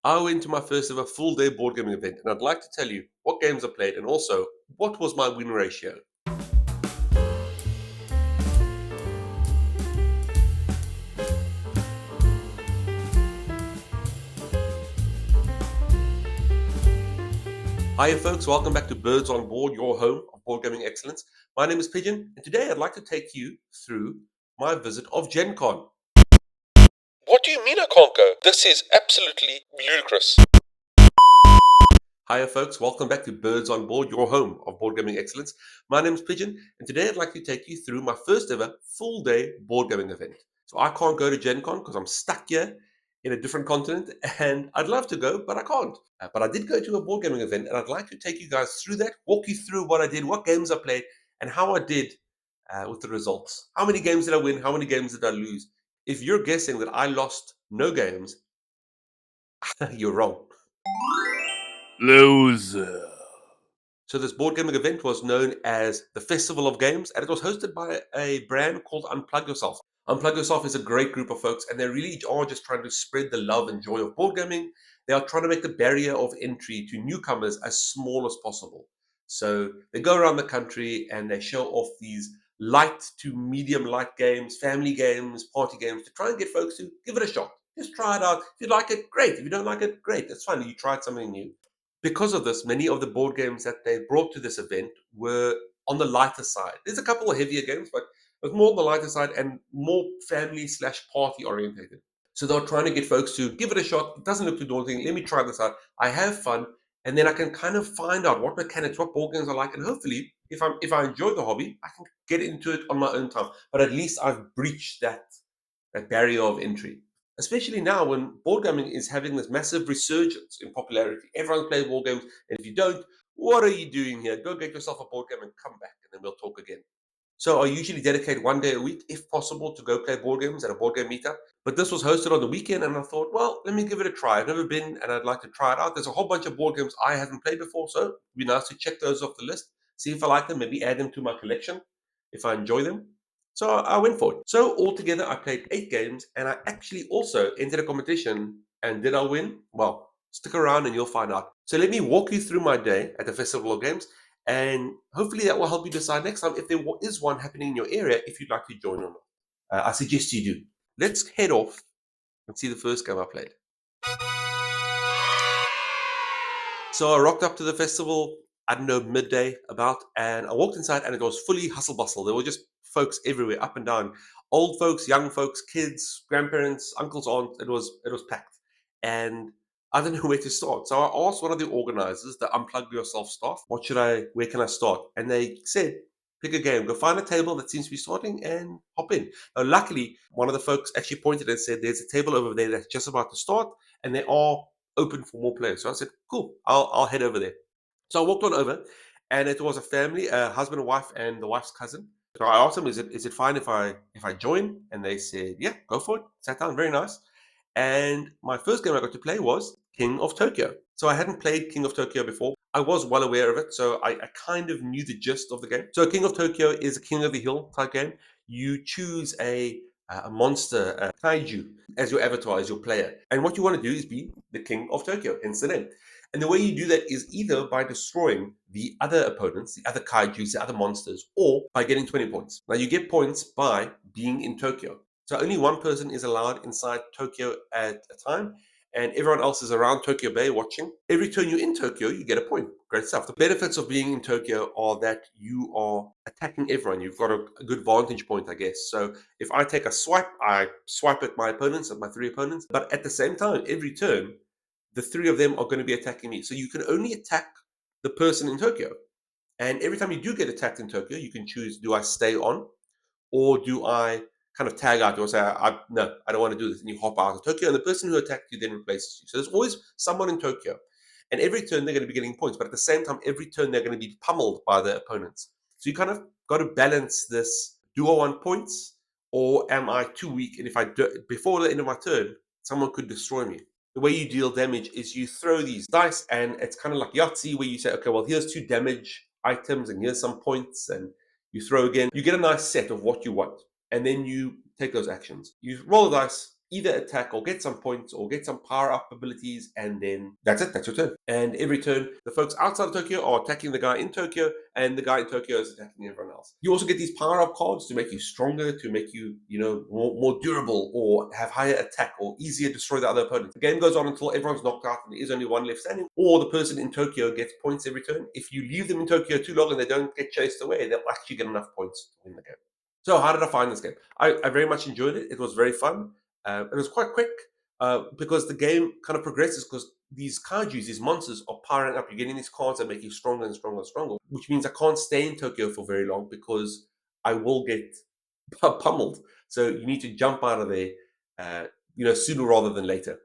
I went to my first ever full day board gaming event, and I'd like to tell you what games I played and also what was my win ratio. Hiya, folks, welcome back to Birds on Board, your home of board gaming excellence. My name is Pigeon, and today I'd like to take you through my visit of Gen Con. What do you mean I can't go? This is absolutely ludicrous. Hiya, folks, welcome back to Birds on Board, your home of board gaming excellence. My name is Pigeon, and today I'd like to take you through my first ever full day board gaming event. So I can't go to Gen Con because I'm stuck here in a different continent, and I'd love to go, but I can't. But I did go to a board gaming event, and I'd like to take you guys through that, walk you through what I did, what games I played, and how I did with the results. How many games did I win? How many games did I lose? If you're guessing that I lost no games, you're wrong. Loser. So this board gaming event was known as the Festival of Games, and it was hosted by a brand called Unplug Yourself. Unplug Yourself is a great group of folks, and they really are just trying to spread the love and joy of board gaming. They are trying to make the barrier of entry to newcomers as small as possible. So they go around the country and they show off these light to medium light games, family games, party games, to try and get folks to give it a shot. Just try it out. If you like it, great. If you don't like it, great. That's fine. You tried something new. Because of this, many of the board games that they brought to this event were on the lighter side. There's a couple of heavier games, but it was more on the lighter side and more family slash party orientated. So they were trying to get folks to give it a shot. It doesn't look too daunting. Let me try this out. I have fun, and then I can kind of find out what mechanics, what board games I like, and hopefully, if I enjoy the hobby, I can get into it on my own time. But at least I've breached that barrier of entry. Especially now when board gaming is having this massive resurgence in popularity. Everyone's playing board games, and if you don't, what are you doing here? Go get yourself a board game and come back, and then we'll talk again. So I usually dedicate one day a week, if possible, to go play board games at a board game meetup. But this was hosted on the weekend, and I thought, well, let me give it a try. I've never been, and I'd like to try it out. There's a whole bunch of board games I haven't played before, so it'd be nice to check those off the list, see if I like them, maybe add them to my collection if I enjoy them. So I went for it. So altogether, I played 8 games, and I actually also entered a competition. And did I win? Well, stick around and you'll find out. So let me walk you through my day at the Festival of Games, and hopefully that will help you decide next time if there is one happening in your area, if you'd like to join or not. I suggest you do. Let's head off and see the first game I played. So I rocked up to the festival, I don't know, midday about, and I walked inside and it was fully hustle bustle. There were just folks everywhere, up and down. Old folks, young folks, kids, grandparents, uncles, aunts. It was packed. And I didn't know where to start. So I asked one of the organizers, the Unplug Yourself staff, where can I start? And they said, pick a game, go find a table that seems to be starting and hop in. Now, luckily, one of the folks actually pointed and said, there's a table over there that's just about to start, and they are open for more players. So I said, cool, I'll head over there. So I walked on over, and it was a family, a husband and wife, and the wife's cousin. So I asked them, is it fine if I join? And they said, yeah, go for it. Sat down, very nice. And my first game I got to play was King of Tokyo. So I hadn't played King of Tokyo before. I was well aware of it, so I kind of knew the gist of the game. So King of Tokyo is a King of the Hill type game. You choose a monster, a kaiju, as your avatar, as your player. And what you want to do is be the King of Tokyo, hence the name. And the way you do that is either by destroying the other opponents, the other kaijus, the other monsters, or by getting 20 points. Now, you get points by being in Tokyo. So only one person is allowed inside Tokyo at a time, and everyone else is around Tokyo Bay watching. Every turn you're in Tokyo, you get a point. Great stuff. The benefits of being in Tokyo are that you are attacking everyone. You've got a good vantage point, I guess. So if I take a swipe, I swipe at my opponents, at my 3 opponents. But at the same time, every turn, the 3 of them are going to be attacking me. So you can only attack the person in Tokyo. And every time you do get attacked in Tokyo, you can choose, do I stay on or do I kind of tag out? Do I say, no, I don't want to do this. And you hop out of Tokyo, and the person who attacked you then replaces you. So there's always someone in Tokyo. And every turn they're going to be getting points. But at the same time, every turn they're going to be pummeled by their opponents. So you kind of got to balance this. Do I want points or am I too weak? And if I do, before the end of my turn, someone could destroy me. The way you deal damage is you throw these dice, and it's kind of like Yahtzee, where you say, okay, well, here's 2 damage items, and here's some points, and you throw again. You get a nice set of what you want, and then you take those actions. You roll the dice, either attack or get some points or get some power up abilities, and then that's it, that's your turn. And every turn, the folks outside of Tokyo are attacking the guy in Tokyo, and the guy in Tokyo is attacking everyone else. You also get these power up cards to make you stronger, to make you, more durable, or have higher attack, or easier destroy the other opponent. The game goes on until everyone's knocked out and there is only one left standing, or the person in Tokyo gets points every turn. If you leave them in Tokyo too long and they don't get chased away, they'll actually get enough points to win the game. So, how did I find this game? I very much enjoyed it. It was very fun. It was quite quick because the game kind of progresses because these kaijus, these monsters, are powering up. You're getting these cards that make you stronger and stronger and stronger, which means I can't stay in Tokyo for very long because I will get pummeled. So you need to jump out of there, sooner rather than later.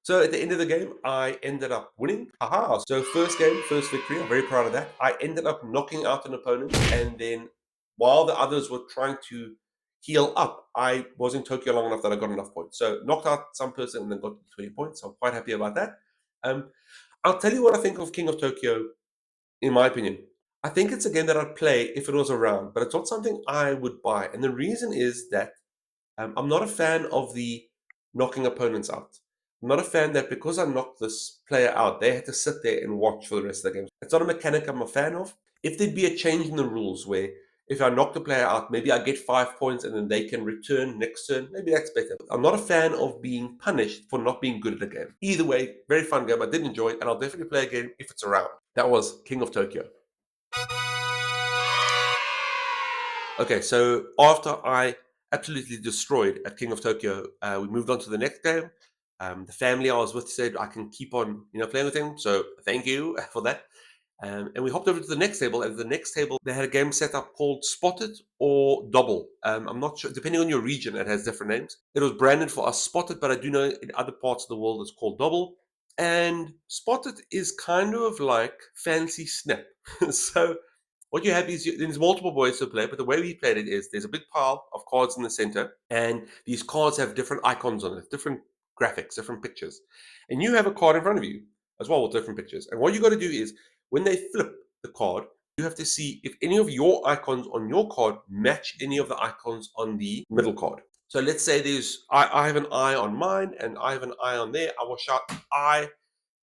So at the end of the game, I ended up winning. Haha. So first game, first victory. I'm very proud of that. I ended up knocking out an opponent, and then while the others were trying to heal up, I was in Tokyo long enough that I got enough points. So knocked out some person and then got 20 points. So I'm quite happy about that. Um, I'll tell you what I think of King of Tokyo, in my opinion. I think it's a game that I'd play if it was around, but it's not something I would buy. And the reason is that I'm not a fan of the knocking opponents out. I'm not a fan that because I knocked this player out, they had to sit there and watch for the rest of the game. It's not a mechanic I'm a fan of. If there'd be a change in the rules where if I knock the player out, maybe I get 5 points and then they can return next turn, maybe that's better. I'm not a fan of being punished for not being good at the game. Either way, very fun game. I did enjoy it, and I'll definitely play again if it's around. That was King of Tokyo. Okay, so after I absolutely destroyed at King of Tokyo, we moved on to the next game. The family I was with said I can keep on, playing with him. So thank you for that. And we hopped over to the next table. And the next table, they had a game set up called Spotted or Double. I'm not sure, depending on your region, it has different names. It was branded for us Spotted, but I do know in other parts of the world it's called Double. And Spotted is kind of like Fancy Snap. So what you have is there's multiple ways to play, but the way we played it is there's a big pile of cards in the center, and these cards have different icons on it, different graphics, different pictures. And you have a card in front of you as well with different pictures. And what you got to do is when they flip the card, you have to see if any of your icons on your card match any of the icons on the middle card. So let's say I have an eye on mine and I have an eye on there. I will shout I,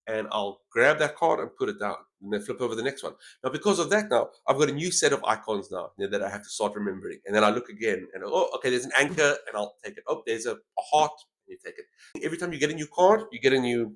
and I'll grab that card and put it down, and then flip over the next one. Now, because of that, now I've got a new set of icons now that I have to start remembering. And then I look again, and oh, okay, there's an anchor, and I'll take it. Oh, there's a heart, and you take it. Every time you get a new card, you get a new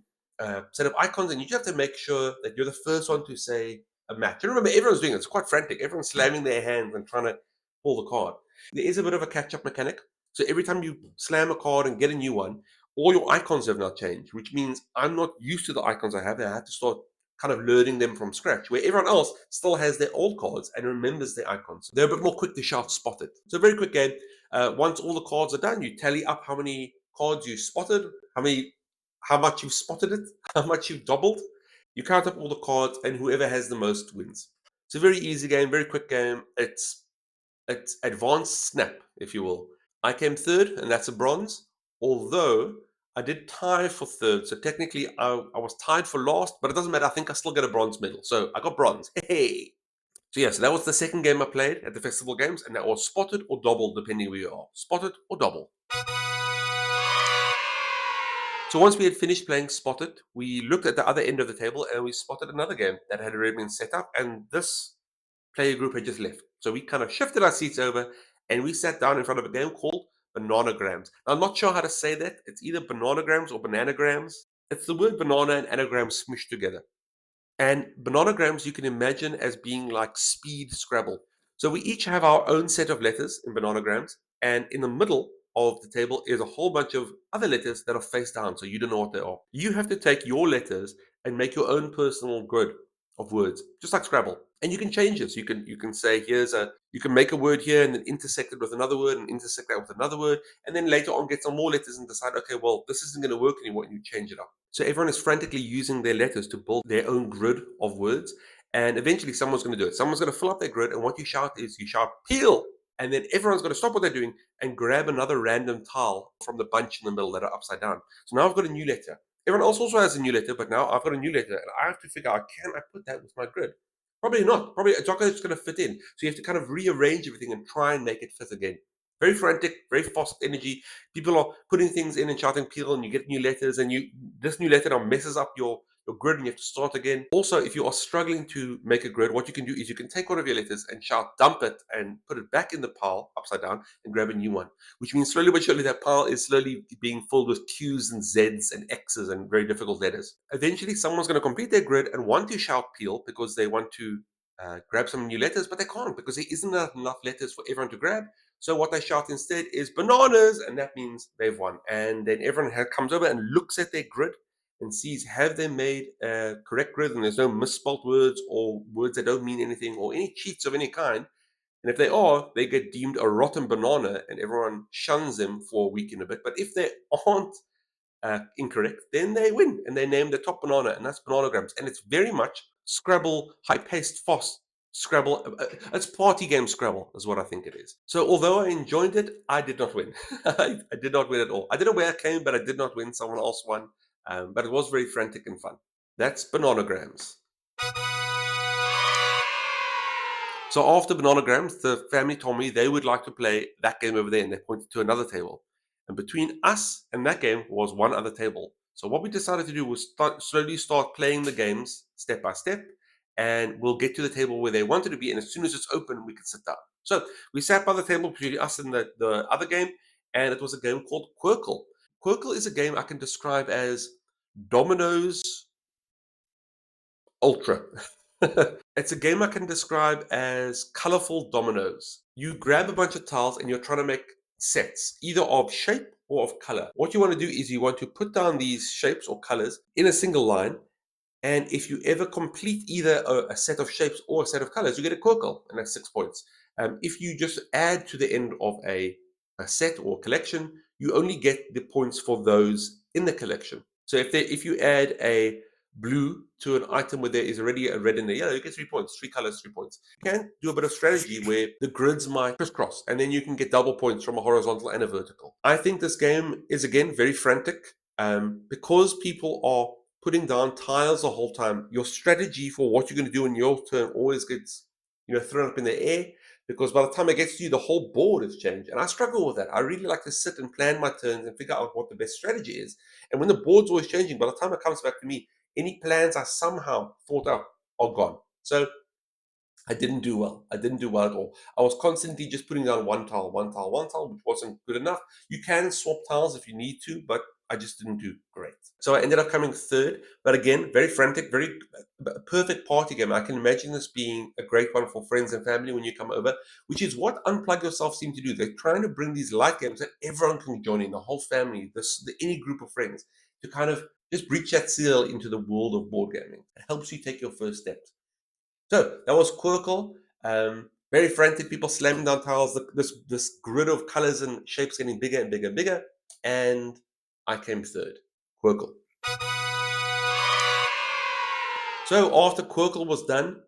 set of icons, and you just have to make sure that you're the first one to say a match. And remember, everyone's doing it. It's quite frantic. Everyone's slamming their hands and trying to pull the card. There is a bit of a catch-up mechanic. So every time you slam a card and get a new one, all your icons have now changed, which means I'm not used to the icons I have. I have to start kind of learning them from scratch, where everyone else still has their old cards and remembers their icons. They're a bit more quick to shout spotted. So a very quick game. Once all the cards are done, you tally up how many cards you spotted, how much you've spotted it, how much you've doubled. You count up all the cards, and whoever has the most wins. It's a very easy game, very quick game. It's advanced snap, if you will. I came third, and that's a bronze. Although I did tie for third, so technically I was tied for last, but it doesn't matter. I think I still get a bronze medal, so I got bronze. Hey! So yeah, so that was the second game I played at the festival games, and that was spotted or double, depending where you are. Spotted or double. So once we had finished playing Spotted, we looked at the other end of the table and we spotted another game that had already been set up, and this player group had just left. So we kind of shifted our seats over and we sat down in front of a game called Bananagrams. Now, I'm not sure how to say that. It's either Bananagrams or Bananagrams. It's the word banana and anagram smushed together. And bananagrams you can imagine as being like speed Scrabble. So we each have our own set of letters in bananagrams, and in the middle of the table is a whole bunch of other letters that are face down, so you don't know what they are. You have to take your letters and make your own personal grid of words, just like Scrabble. And you can change this. You can say you can make a word here and then intersect it with another word and intersect that with another word, and then later on get some more letters and decide, okay, well, this isn't going to work anymore, and you change it up. So everyone is frantically using their letters to build their own grid of words. And eventually someone's going to do it. Someone's going to fill up their grid. And what you shout is you shout peel. And then everyone's going to stop what they're doing and grab another random tile from the bunch in the middle that are upside down. So now I've got a new letter. Everyone else also has a new letter, but now I've got a new letter. And I have to figure out, can I put that with my grid? Probably not. Probably it's not going to fit in. So you have to kind of rearrange everything and try and make it fit again. Very frantic, very fast energy. People are putting things in and shouting peel, and you get new letters, and this new letter now messes up your grid, and you have to start again. Also, if you are struggling to make a grid, what you can do is you can take one of your letters and shout dump it and put it back in the pile upside down and grab a new one, which means slowly but surely that pile is slowly being filled with Q's and Z's and X's and very difficult letters. Eventually, someone's going to complete their grid and want to shout peel because they want to grab some new letters, but they can't because there isn't enough letters for everyone to grab. So what they shout instead is bananas, and that means they've won. And then everyone comes over and looks at their grid and sees have they made a correct grid, and there's no misspelled words or words that don't mean anything or any cheats of any kind. And if they are, they get deemed a rotten banana, and everyone shuns them for a week and a bit. But if they aren't incorrect, then they win and they name the top banana, and that's bananagrams. And it's very much Scrabble, high paced, fast Scrabble. It's party game Scrabble, is what I think it is. So, although I enjoyed it, I did not win. I did not win at all. I don't know where I came, but I did not win. Someone else won. But it was very frantic and fun. That's bananagrams. So after Bananagrams, the family told me they would like to play that game over there, and they pointed to another table. And between us and that game was one other table. So what we decided to do was slowly start playing the games step by step, and we'll get to the table where they wanted to be, and as soon as it's open, we can sit down. So we sat by the table between us and the other game, and it was a game called Quirkle. Quirkle is a game I can describe as Dominoes Ultra. It's a game I can describe as colorful dominoes. You grab a bunch of tiles and you're trying to make sets, either of shape or of color. What you want to do is you want to put down these shapes or colors in a single line, and if you ever complete either a set of shapes or a set of colors, you get a quirkle, and that's 6 points. If you just add to the end of a set or collection, you only get the points for those in the collection. So if you add a blue to an item where there is already a red and a yellow, you get 3 points. 3 colors, 3 points. You can do a bit of strategy where the grids might crisscross, and then you can get double points from a horizontal and a vertical. I think this game is, again, very frantic. Because people are putting down tiles the whole time, your strategy for what you're going to do in your turn always gets thrown up in the air, because by the time it gets to you, the whole board has changed. And I struggle with that. I really like to sit and plan my turns and figure out what the best strategy is. And when the board's always changing, by the time it comes back to me, any plans I somehow thought up are gone. So I didn't do well. I didn't do well at all. I was constantly just putting down one tile, one tile, one tile, which wasn't good enough. You can swap tiles if you need to, but I just didn't do great. So I ended up coming third, but again, very frantic, very perfect party game. I can imagine this being a great one for friends and family when you come over, which is what Unplug Yourself seem to do. They're trying to bring these light games that everyone can join in, the whole family, any group of friends, to kind of just breach that seal into the world of board gaming. It helps you take your first steps. So that was Quirkle. Very frantic, people slamming down tiles. This grid of colors and shapes getting bigger and bigger and bigger, and I came third. Quirkle. So after Quirkle was done,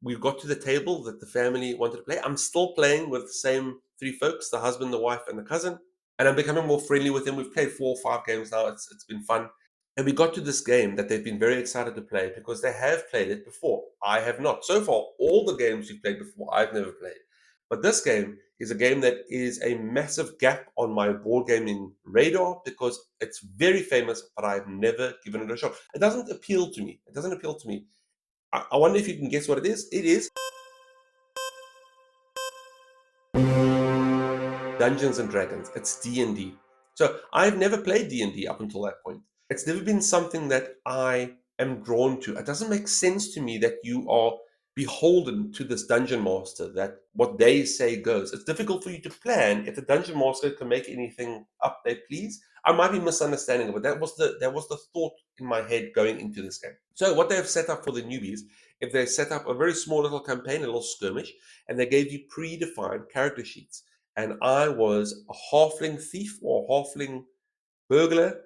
we got to the table that the family wanted to play. I'm still playing with the same three folks: the husband, the wife, and the cousin. And I'm becoming more friendly with them. We've played 4 or 5 games now. It's been fun. And we got to this game that they've been very excited to play because they have played it before. I have not. So far, all the games we've played before, I've never played. But this game is a game that is a massive gap on my board gaming radar because it's very famous, but I've never given it a shot. It doesn't appeal to me. It doesn't appeal to me. I wonder if you can guess what it is. It is Dungeons and Dragons. It's D&D. So I've never played D&D up until that point. It's never been something that I am drawn to. It doesn't make sense to me that you are beholden to this dungeon master, that what they say goes. It's difficult for you to plan if the dungeon master can make anything up they please. I might be misunderstanding it, but that was the thought in my head going into this game. So what they have set up for the newbies, if they set up a very small little campaign, a little skirmish, and they gave you predefined character sheets, and I was a halfling thief or halfling burglar.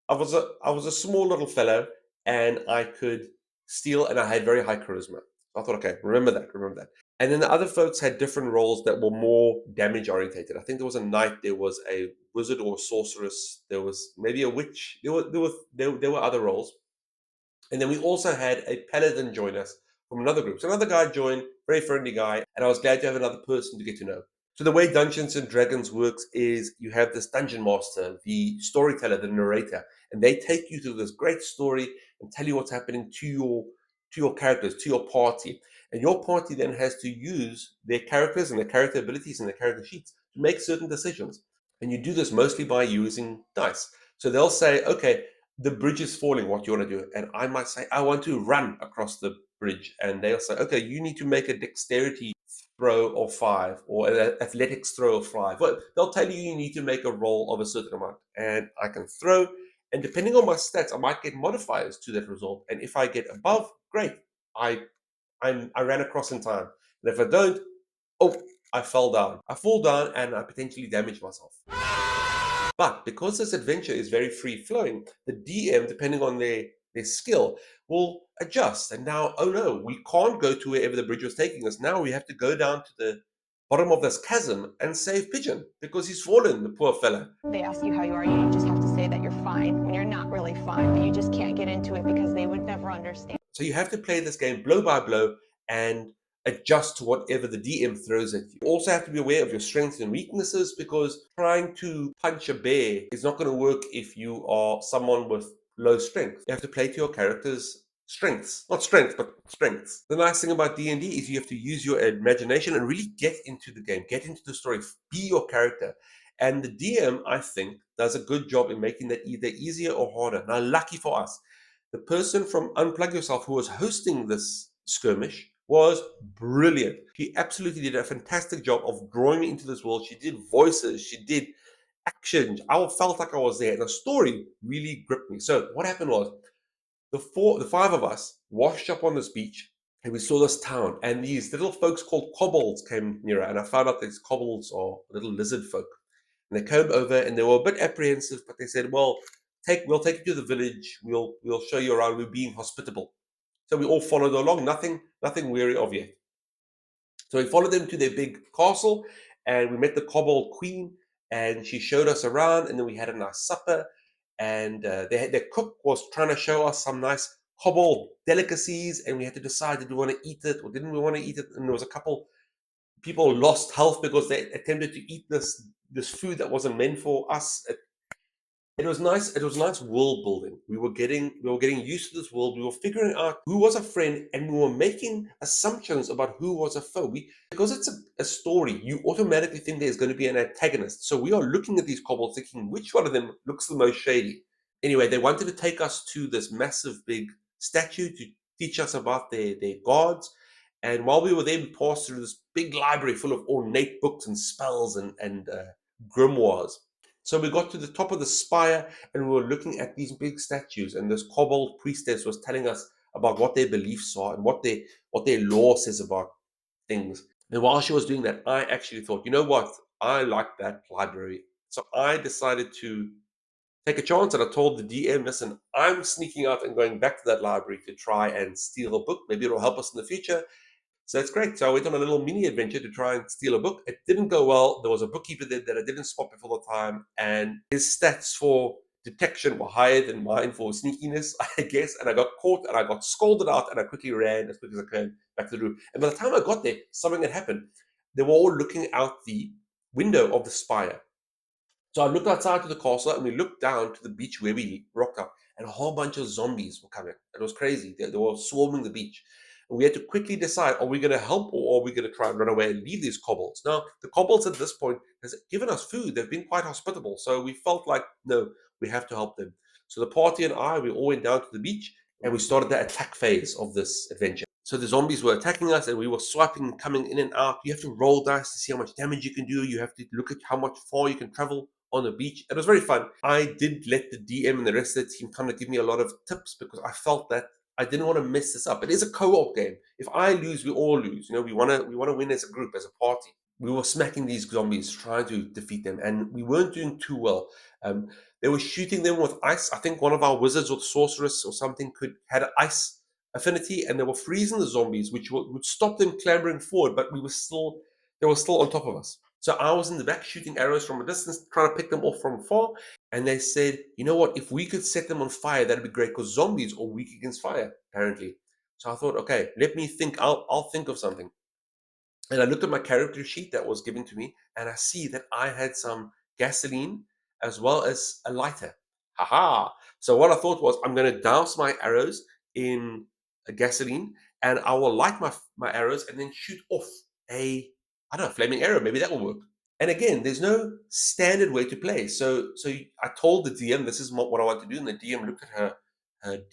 I was a small little fellow, and I could steal, and I had very high charisma. I thought, okay, remember that, remember that. And then the other folks had different roles that were more damage orientated. I think there was a knight, there was a wizard or a sorceress, there was maybe a witch. There were other roles, and then we also had a paladin join us from another group. So another guy joined, very friendly guy, and I was glad to have another person to get to know. So the way Dungeons and Dragons works is you have this dungeon master, the storyteller, the narrator, and they take you through this great story and tell you what's happening to your characters, to your party. And your party then has to use their characters and their character abilities and their character sheets to make certain decisions. And you do this mostly by using dice. So they'll say, okay, the bridge is falling, what do you want to do? And I might say, I want to run across the bridge. And they'll say, okay, you need to make a dexterity throw of 5 or an athletics throw of 5. Well, they'll tell you you need to make a roll of a certain amount. And I can throw, and depending on my stats, I might get modifiers to that result. And if I get above, great. I I ran across in time. And if I don't, oh, I fell down. I fall down and I potentially damage myself. But because this adventure is very free flowing, the DM, depending on their skill, will adjust. And now, oh no, we can't go to wherever the bridge was taking us. Now we have to go down to the bottom of this chasm and save Pigeon because he's fallen, the poor fella. They ask you how you are, you just have to say that you're fine when you're not really fine, but you just can't get into it because they would never understand. So you have to play this game blow by blow and adjust to whatever the DM throws at you. You also have to be aware of your strengths and weaknesses because trying to punch a bear is not going to work if you are someone with low strength. You have to play to your character's strengths. Not strengths, but strengths. The nice thing about D&D is you have to use your imagination and really get into the game, get into the story, be your character. And the DM, I think, does a good job in making that either easier or harder. Now, lucky for us, the person from Unplug Yourself who was hosting this skirmish was brilliant. She absolutely did a fantastic job of drawing me into this world. She did voices, she did action. I felt like I was there, and the story really gripped me. So what happened was the five of us washed up on this beach, and we saw this town, and these little folks called kobolds came nearer, and I found out these kobolds are little lizard folk. And they came over and they were a bit apprehensive, but they said, "Well, we'll take you to the village. We'll show you around. We're being hospitable." So we all followed along, nothing weary of yet. So we followed them to their big castle, and we met the kobold queen, and she showed us around, and then we had a nice supper. And their cook was trying to show us some nice kobold delicacies, and we had to decide did we want to eat it or didn't we want to eat it. And there was a couple people lost health because they attempted to eat this food that wasn't meant for us. It was nice. It was nice world building. We were getting used to this world. We were figuring out who was a friend, and we were making assumptions about who was a foe. Because it's a story, you automatically think there's going to be an antagonist. So we are looking at these kobolds, thinking which one of them looks the most shady. Anyway, they wanted to take us to this massive big statue to teach us about their gods. And while we were there, we passed through this big library full of ornate books and spells and grimoires. So we got to the top of the spire and we were looking at these big statues, and this kobold priestess was telling us about what their beliefs are and what their law says about things. And while she was doing that, I actually thought, you know what? I like that library. So I decided to take a chance, and I told the DM, listen, I'm sneaking out and going back to that library to try and steal a book. Maybe it'll help us in the future. So that's great. So I went on a little mini adventure to try and steal a book. It didn't go well. There was a bookkeeper there that I didn't spot before the time, and his stats for detection were higher than mine for sneakiness, I guess. And I got caught and I got scolded out, and I quickly ran as quick as I could back to the room. And by the time I got there, something had happened. They were all looking out the window of the spire. So I looked outside to the castle and we looked down to the beach where we rocked up, and a whole bunch of zombies were coming. It was crazy. They were swarming the beach. And we had to quickly decide, are we going to help or are we going to try and run away and leave these kobolds? Now, the kobolds at this point has given us food. They've been quite hospitable. So we felt like, no, we have to help them. So the party and I, we all went down to the beach and we started the attack phase of this adventure. So the zombies were attacking us and we were swiping and coming in and out. You have to roll dice to see how much damage you can do. You have to look at how much far you can travel on the beach. It was very fun. I did let the DM and the rest of the team kind of give me a lot of tips because I felt that I didn't want to mess this up. It is a co-op game. If I lose, we all lose. We want to win as a group, as a party. We were smacking these zombies, trying to defeat them, and we weren't doing too well. Um, they were shooting them with ice. I think one of our wizards or sorceress or something had ice affinity, and they were freezing the zombies, which would stop them clambering forward. But they were still on top of us. So I was in the back shooting arrows from a distance, trying to pick them off from far. And they said, you know what? If we could set them on fire, that'd be great because zombies are weak against fire, apparently. So I thought, okay, let me think. I'll think of something. And I looked at my character sheet that was given to me, and I see that I had some gasoline as well as a lighter. Haha. So what I thought was, I'm going to douse my arrows in a gasoline, and I will light my arrows and then shoot off a, I don't know, flaming arrow. Maybe that will work. And again, there's no standard way to play. So I told the DM this is what I want to do, and the DM looked at her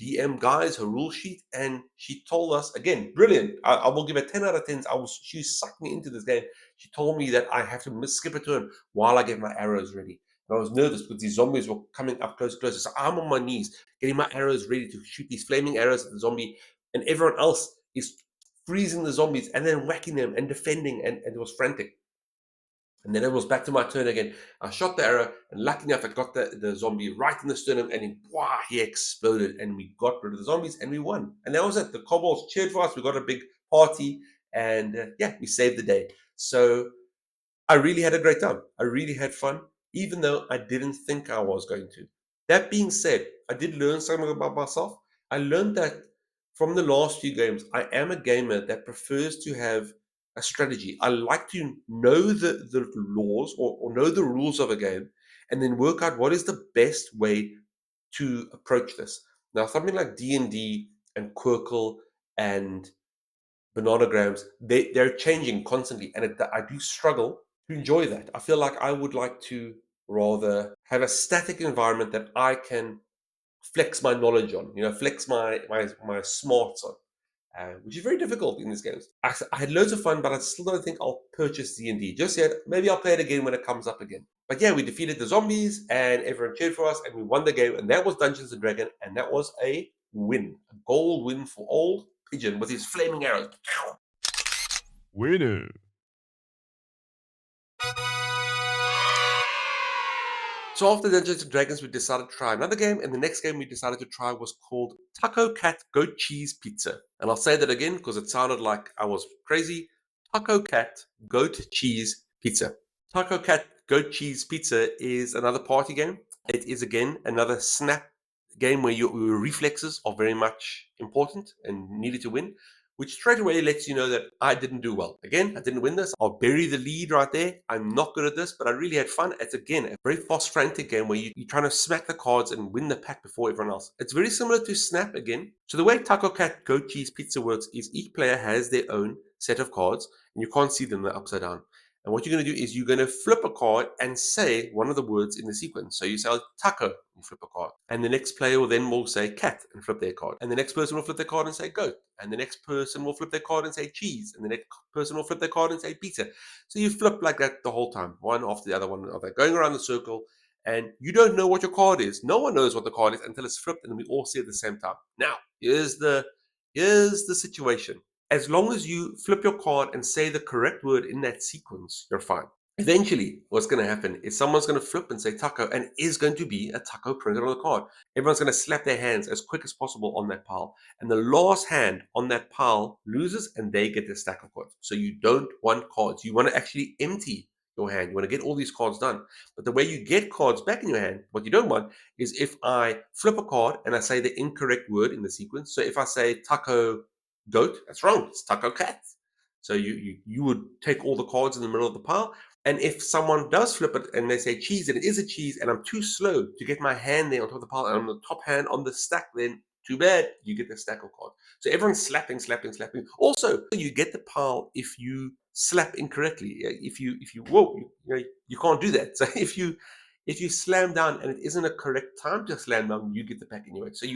DM guides, her rule sheet, and she told us again, brilliant. I will give her 10 out of 10. She sucked me into this game. She told me that I have to skip a turn while I get my arrows ready. And I was nervous because these zombies were coming up closer, closer. So I'm on my knees, getting my arrows ready to shoot these flaming arrows at the zombie, and everyone else is freezing the zombies and then whacking them and defending, and it was frantic. And then it was back to my turn again. I shot the arrow, and lucky enough, I got the zombie right in the sternum, and he exploded, and we got rid of the zombies, and we won. And that was it. The kobolds cheered for us. We got a big party, and yeah, we saved the day. So I really had a great time. I really had fun, even though I didn't think I was going to. That being said, I did learn something about myself. I learned that from the last few games, I am a gamer that prefers to have a strategy. I like to know the laws, or know the rules of a game, and then work out what is the best way to approach this. Now, something like D&D and Quirkle and bananagrams, they're changing constantly, and I do struggle to enjoy that. I feel like I would like to rather have a static environment that I can flex my knowledge on, flex my smarts on, which is very difficult in these games. I had loads of fun, but I still don't think I'll purchase D&D just yet. Maybe I'll play it again when it comes up again. But yeah, we defeated the zombies, and everyone cheered for us, and we won the game, and that was Dungeons and Dragons, and that was a win, a gold win for old Pigeon with his flaming arrows. Winner. So after Dungeons and Dragons, we decided to try another game, and the next game we decided to try was called Taco Cat Goat Cheese Pizza. And I'll say that again because it sounded like I was crazy. Taco Cat Goat Cheese Pizza. Taco Cat Goat Cheese Pizza is another party game. It is again another snap game where your reflexes are very much important and needed to win, which straight away lets you know that I didn't do well. Again, I didn't win this. I'll bury the lead right there. I'm not good at this, but I really had fun. It's again a very fast, frantic game where you're trying to smack the cards and win the pack before everyone else. It's very similar to Snap again. So the way Taco Cat Goat Cheese Pizza works is each player has their own set of cards, and you can't see them, they're upside down. And what you're going to do is you're going to flip a card and say one of the words in the sequence. So you say taco and flip a card. And the next player will say cat and flip their card. And the next person will flip their card and say goat. And the next person will flip their card and say cheese. And the next person will flip their card and say pizza. So you flip like that the whole time, one after the other, one after going around the circle. And you don't know what your card is. No one knows what the card is until it's flipped, and then we all see it at the same time. Now, here's the situation. As long as you flip your card and say the correct word in that sequence, you're fine. Eventually, what's going to happen is someone's going to flip and say taco, and it is going to be a taco printed on the card. Everyone's going to slap their hands as quick as possible on that pile. And the last hand on that pile loses, and they get the stack of cards. So you don't want cards. You want to actually empty your hand. You want to get all these cards done. But the way you get cards back in your hand, what you don't want is if I flip a card and I say the incorrect word in the sequence. So if I say taco goat, that's wrong. It's taco cat. So you would take all the cards in the middle of the pile. And if someone does flip it and they say cheese and it is a cheese, and I'm too slow to get my hand there on top of the pile, and I'm the top hand on the stack, then too bad, you get the stack of cards. So everyone's slapping, slapping, slapping. Also, you get the pile if you slap incorrectly. If you you can't do that. So if you slam down and it isn't a correct time to slam down, you get the pack anyway. So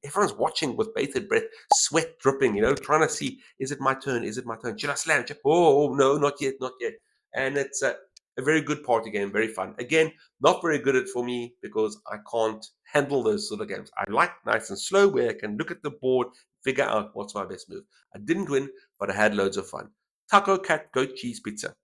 everyone's watching with bated breath, sweat dripping, trying to see, is it my turn? Is it my turn? Should I slam? Oh no, not yet, not yet. And it's a very good party game, very fun. Again, not very good at for me because I can't handle those sort of games. I like nice and slow where I can look at the board, figure out what's my best move. I didn't win, but I had loads of fun. Taco Cat Goat Cheese Pizza.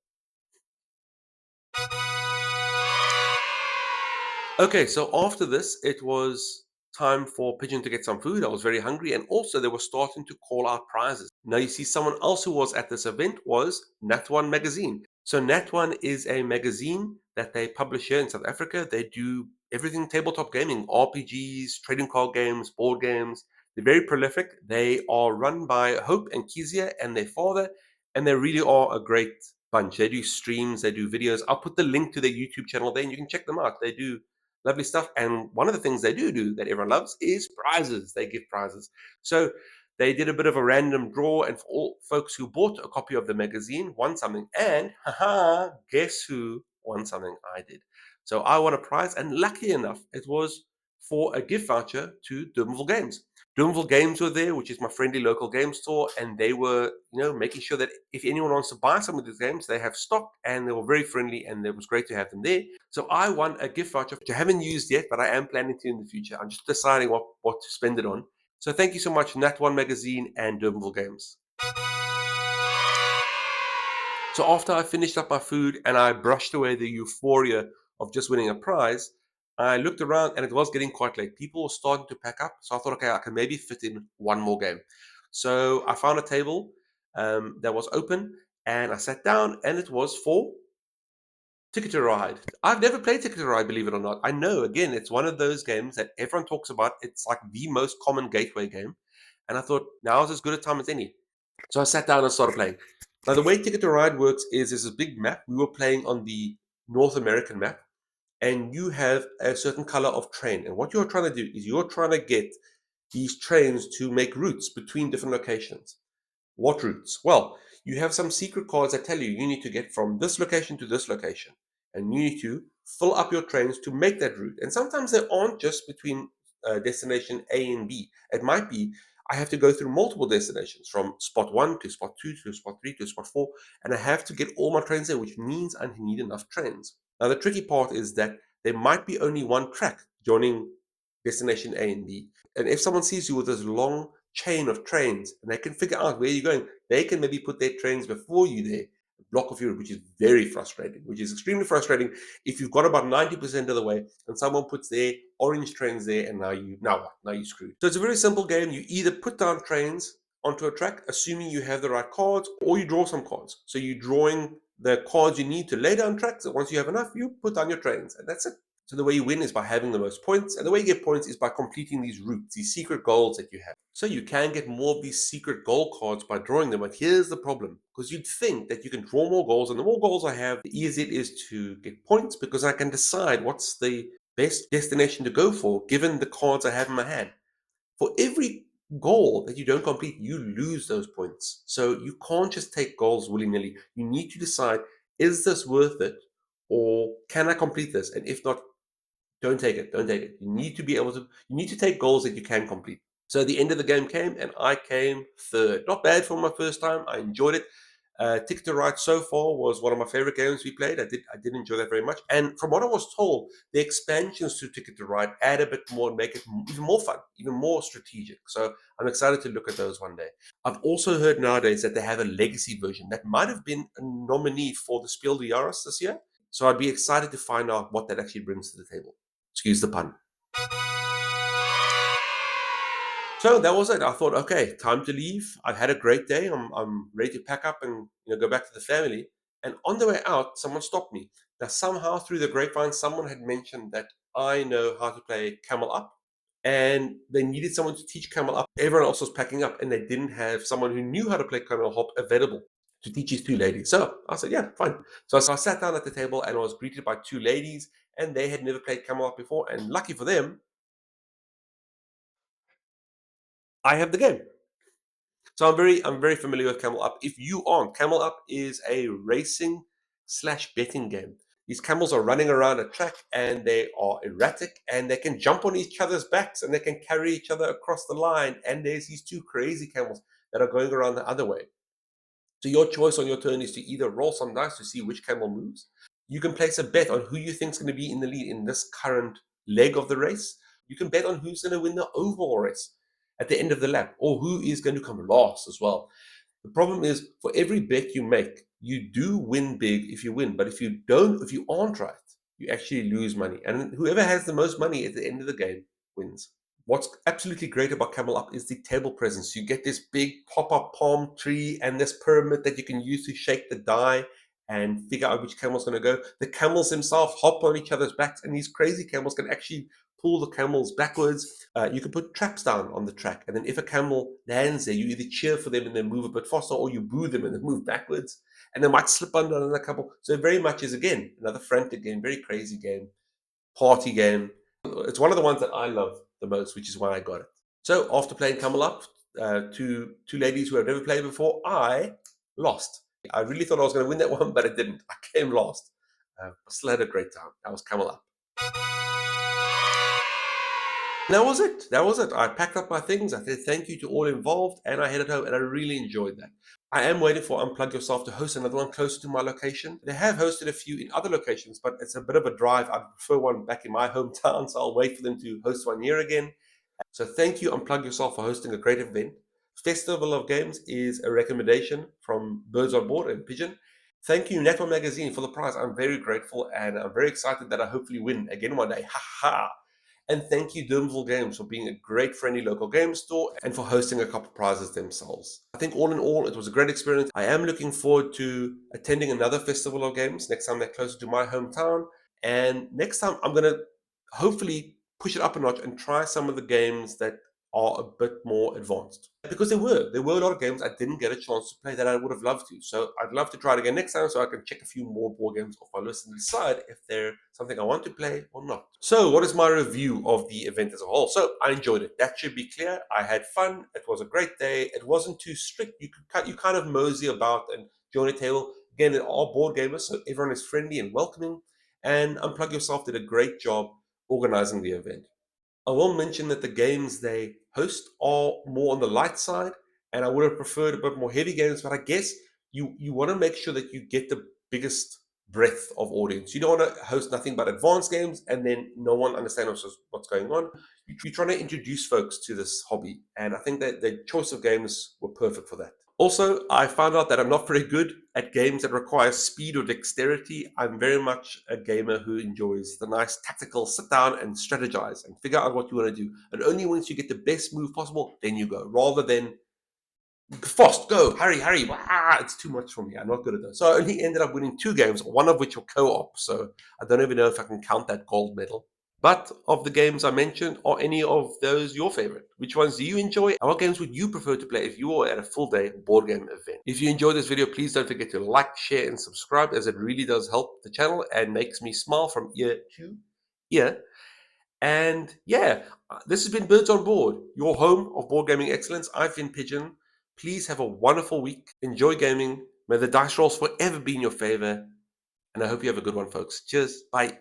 Okay, so after this, it was time for Pigeon to get some food. I was very hungry, and also they were starting to call out prizes. Now, you see, someone else who was at this event was Nat1 Magazine. So, Nat1 is a magazine that they publish here in South Africa. They do everything tabletop gaming, RPGs, trading card games, board games. They're very prolific. They are run by Hope and Kezia and their father, And they really are a great bunch. They do streams, they do videos. I'll put the link to their YouTube channel there and you can check them out. They do lovely stuff. And one of the things they do that everyone loves is prizes. They give prizes. So they did a bit of a random draw, and for all folks who bought a copy of the magazine won something. And haha, guess who won something? I did. So I won a prize, and lucky enough, it was for a gift voucher to Durbanville Games. Durbanville Games were there, which is my friendly local game store, and they were, making sure that if anyone wants to buy some of these games, they have stock, and they were very friendly, and it was great to have them there. So I won a gift voucher, which I haven't used yet, but I am planning to in the future. I'm just deciding what to spend it on. So thank you so much, Nat One Magazine and Durbanville Games. So after I finished up my food and I brushed away the euphoria of just winning a prize, I looked around and it was getting quite late. People were starting to pack up. So I thought, okay, I can maybe fit in one more game. So I found a table that was open and I sat down, and it was for Ticket to Ride. I've never played Ticket to Ride, believe it or not. I know, again, it's one of those games that everyone talks about. It's like the most common gateway game. And I thought, now is as good a time as any. So I sat down and started playing. Now, the way Ticket to Ride works is there's a big map. We were playing on the North American map, and you have a certain color of train. And what you're trying to do is you're trying to get these trains to make routes between different locations. What routes? Well, you have some secret cards that tell you need to get from this location to this location, and you need to fill up your trains to make that route. And sometimes they aren't just between destination A and B. It might be I have to go through multiple destinations from spot one to spot two to spot three to spot four, and I have to get all my trains there, which means I need enough trains. Now, the tricky part is that there might be only one track joining destination A and B. And if someone sees you with this long chain of trains and they can figure out where you're going, they can maybe put their trains before you there, block off your route, which is very frustrating, which is extremely frustrating if you've got about 90% of the way and someone puts their orange trains there, and now you're screwed. So it's a very simple game. You either put down trains onto a track, assuming you have the right cards, or you draw some cards. So you're drawing the cards you need to lay down tracks, and once you have enough, you put down your trains, and that's it. So the way you win is by having the most points, and the way you get points is by completing these routes, these secret goals that you have. So you can get more of these secret goal cards by drawing them, but here's the problem. Because you'd think that you can draw more goals, and the more goals I have, the easier it is to get points, because I can decide what's the best destination to go for, given the cards I have in my hand. For every goal that you don't complete, you lose those points. So you can't just take goals willy-nilly. You need to decide, is this worth it? Or can I complete this? And if not, don't take it. Don't take it. You need to be able to, you need to take goals that you can complete. So the end of the game came and I came third. Not bad for my first time. I enjoyed it. Ticket to Ride so far was one of my favorite games we played. I did enjoy that very much. And from what I was told, the expansions to Ticket to Ride add a bit more and make it even more fun, even more strategic. So I'm excited to look at those one day. I've also heard nowadays that they have a legacy version that might have been a nominee for the Spiel des Jahres this year. So I'd be excited to find out what that actually brings to the table. Excuse the pun. So that was it. I thought, okay, time to leave. I've had a great day. I'm ready to pack up and go back to the family. And on the way out, someone stopped me. Now, somehow through the grapevine, someone had mentioned that I know how to play Camel Up, and they needed someone to teach Camel Up. Everyone else was packing up, and they didn't have someone who knew how to play Camel Hop available to teach these two ladies. So I said, yeah, fine. So I sat down at the table and I was greeted by two ladies, and they had never played Camel Up before. And lucky for them, I have the game. So I'm very familiar with Camel Up. If you aren't, Camel Up is a racing slash betting game. These camels are running around a track and they are erratic and they can jump on each other's backs and they can carry each other across the line. And there's these two crazy camels that are going around the other way. So your choice on your turn is to either roll some dice to see which camel moves. You can place a bet on who you think is going to be in the lead in this current leg of the race. You can bet on who's going to win the overall race at the end of the lap, or who is going to come last as well. The problem is, for every bet you make, you do win big if you win, but if you aren't right, you actually lose money. And whoever has the most money at the end of the game wins. What's absolutely great about Camel Up is the table presence. You get this big pop-up palm tree and this pyramid that you can use to shake the die and figure out which camel's going to go. The camels themselves hop on each other's backs, and these crazy camels can actually pull the camels backwards. You can put traps down on the track, and then if a camel lands there, you either cheer for them and then move a bit faster, or you boo them and then move backwards, and they might slip under another couple. So it very much is, again, another frantic game, very crazy game, party game. It's one of the ones that I love the most, which is why I got it. So after playing Camel Up, two ladies who have never played before, I lost. I really thought I was going to win that one, but I didn't. I came last. I still had a great time. That was Camel Up. That was it. That was it. I packed up my things. I said thank you to all involved, and I headed home, and I really enjoyed that. I am waiting for Unplug Yourself to host another one closer to my location. They have hosted a few in other locations, but it's a bit of a drive. I'd prefer one back in my hometown, so I'll wait for them to host one here again. So thank you, Unplug Yourself, for hosting a great event. Festival of Games is a recommendation from Birds on Board and Pigeon. Thank you, Network Magazine, for the prize. I'm very grateful, and I'm very excited that I hopefully win again one day. Ha ha! And thank you, Dermville Games, for being a great friendly local game store and for hosting a couple prizes themselves. I think all in all, it was a great experience. I am looking forward to attending another Festival of Games next time they're closer to my hometown. And next time, I'm going to hopefully push it up a notch and try some of the games that are a bit more advanced. Because there were a lot of games I didn't get a chance to play that I would have loved to. So I'd love to try it again next time so I can check a few more board games off my list and decide if they're something I want to play or not. So what is my review of the event as a whole? So I enjoyed it. That should be clear. I had fun. It was a great day. It wasn't too strict. You kind of mosey about and join a table. Again, they're all board gamers, so everyone is friendly and welcoming. And Unplug Yourself did a great job organizing the event. I will mention that the games they host are more on the light side, and I would have preferred a bit more heavy games, but I guess you want to make sure that you get the biggest breadth of audience. You don't want to host nothing but advanced games and then no one understands what's going on. You're trying to introduce folks to this hobby, and I think that the choice of games were perfect for that. Also, I found out that I'm not very good at games that require speed or dexterity. I'm very much a gamer who enjoys the nice tactical sit down and strategize and figure out what you want to do. And only once you get the best move possible, then you go, rather than fast, go, hurry, hurry. Wah, it's too much for me. I'm not good at those. So I only ended up winning 2 games, one of which were co-op. So I don't even know if I can count that gold medal. But of the games I mentioned, are any of those your favorite? Which ones do you enjoy? And what games would you prefer to play if you were at a full day board game event? If you enjoyed this video, please don't forget to like, share, and subscribe, as it really does help the channel and makes me smile from ear to ear. And yeah, this has been Birds on Board, your home of board gaming excellence. I've been Pigeon. Please have a wonderful week. Enjoy gaming. May the dice rolls forever be in your favor. And I hope you have a good one, folks. Cheers. Bye.